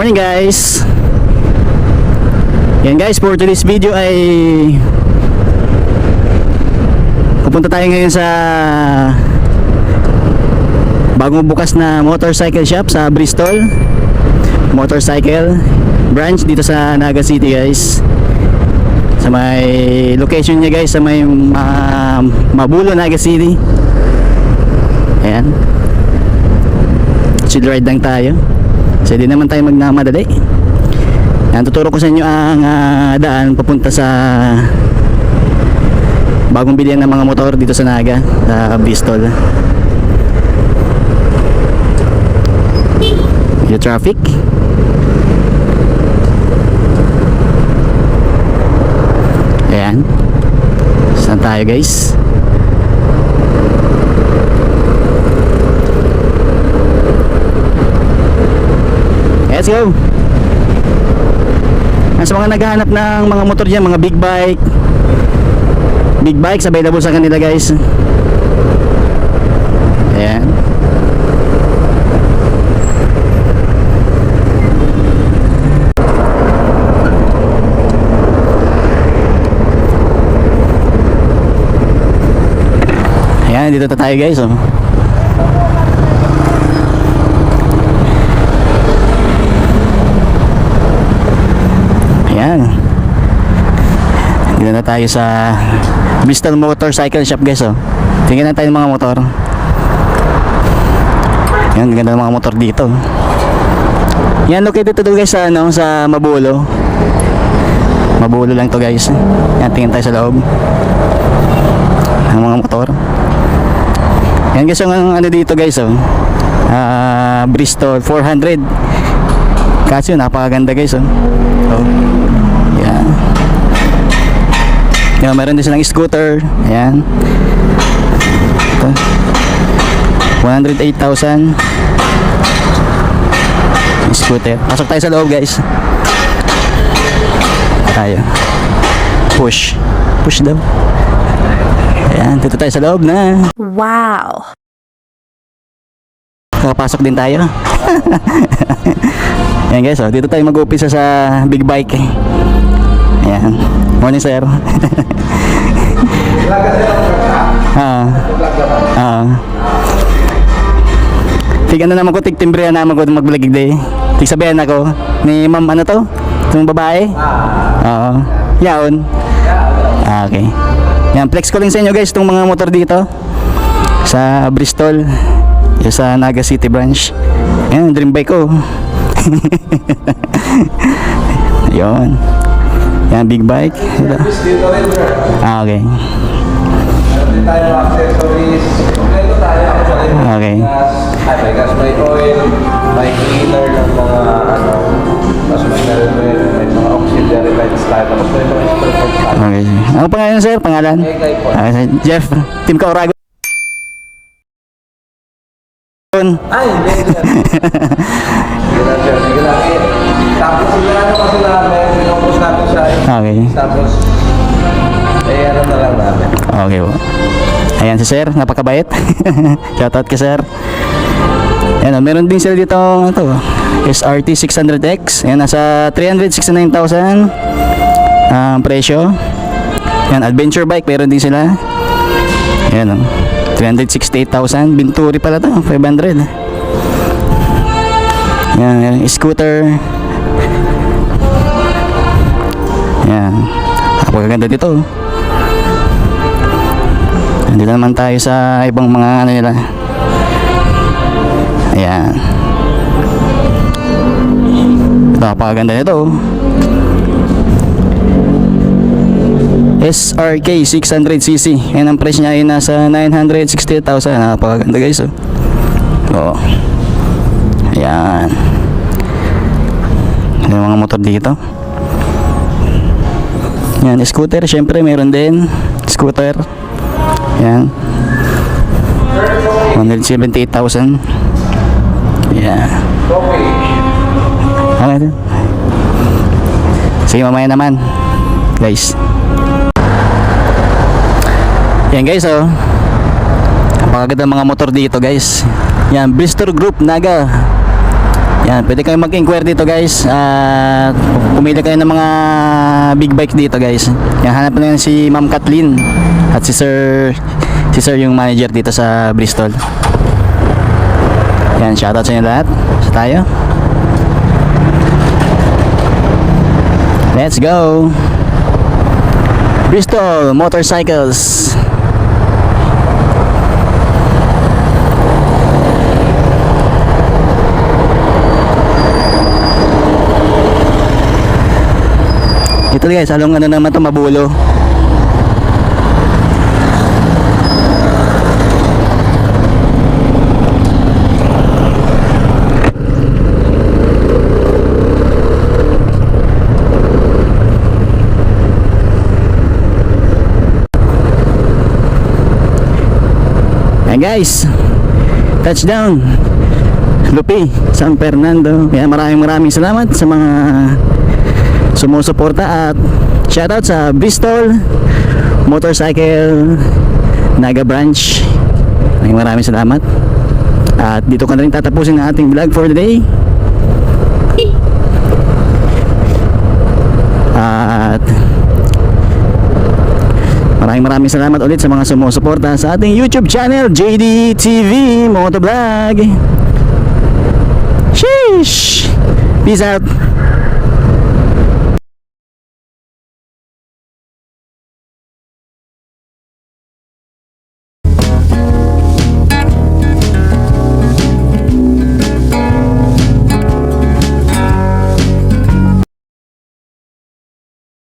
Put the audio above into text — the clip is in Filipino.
Morning guys. Yan guys, for today's video ay pupunta tayo ngayon sa bagong bukas na motorcycle shop sa Bristol Motorcycle branch dito sa Naga City guys. Sa may location niya guys, sa may Mabulo, Naga City. Ayan, chill ride lang tayo kasi di naman tayo magmamadali. Yan, tuturo ko sa inyo ang daan papunta sa bagong bilihan ng mga motor dito sa Naga, sa Bristol. Yung traffic. Ayan, saan tayo guys? Let's go. Sa mga naghahanap ng mga motor dyan, mga big bikes available sa kanila guys. Ayan. Ayan, dito tayo guys, oh. Ayan, dito na tayo sa Bristol Motorcycle Shop guys, oh. Tingnan na tayo ng mga motor. Ayan, ganda ng mga motor dito. Yan, located to guys sa, sa Mabulo. Mabulo lang to guys. Yan, tingnan tayo sa loob ng mga motor. Yan guys, ang ano dito guys, oh. Bristol 400. Kasi napakaganda guys, oh. Oh. Yan. Yan, meron din silang scooter. Ayan. Ito. 108,000 scooter. Pasok tayo sa loob guys. Tayo. Push daw. Ayan, dito tayo sa loob na. Wow. Kakapasok din tayo. Ayan guys, oh, dito tayo mag-umpisa sa big bike. Ayan. Morning sir. Tigan na naman ko, tigtimbrihan naman ko mag-vlog day. Tigsabihan ako ni ma'am, ano to? Itong babae? Oo. Yaon. Okay. Yan, flex ko lang sa inyo guys itong mga motor dito sa Bristol, yung sa Naga City branch. Yan, dream bike ko. Yun. Yan, big bike. Okay. Okay. May gas, may oil, may cleaner ng mga tapos may mga auxiliary lights tayo, tapos may mga instrument tayo. Okay. Ano pangalan sir? Pangalan? Okay, Jeff. Team Kaurago. Ay, hindi. Sige lang. Tapos sila kasi namin, pinopos natin siya. Okay. Tapos, ano na lang namin. Okay po. Ayan si sir, napakabait. Shoutout ka sir. Ayan, meron din sila dito ito, SRT 600X. Ayan, nasa 369,000 presyo. Ayan, adventure bike, meron din sila. Ayan, 368,000. Venturi pala to, 500. Ayan, scooter. Ayan, napakaganda dito. Dito naman tayo sa ibang mga ano nila. Ayan. Ito, napakaganda nito. SRK 600cc. Yan ang price niya ay nasa 960,000. Napakaganda guys, oh. Oo. Ayan. Yung mga motor dito. Yan, scooter. Syempre meron din scooter. Yan, 178,000. Yan. Okay. Sige, mamaya naman guys. Yan guys, oh. Napakaganda mga motor dito guys. Yan, Bristol Group Naga. Yan, pwede kayong mag-inquire dito guys. At pumili kayo ng mga big bike dito guys. Yan, hanap na yan si Ma'am Kathleen at si Sir yung manager dito sa Bristol. Yan, shoutout sa inyo lahat. Sa tayo. Let's go. Bristol Motorcycles. Ito guys, along ano naman to, Mabulo. Ayan guys, touchdown Lupi, San Fernando. Kaya maraming salamat sa mga sumusuporta at shoutout sa Bristol Motorcycle Naga Branch. Maraming salamat. At dito ka na rin tatapusin ang ating vlog for the day. At maraming salamat ulit sa mga sumusuporta sa ating YouTube channel, JD TV Motovlog. Sheesh! Peace out!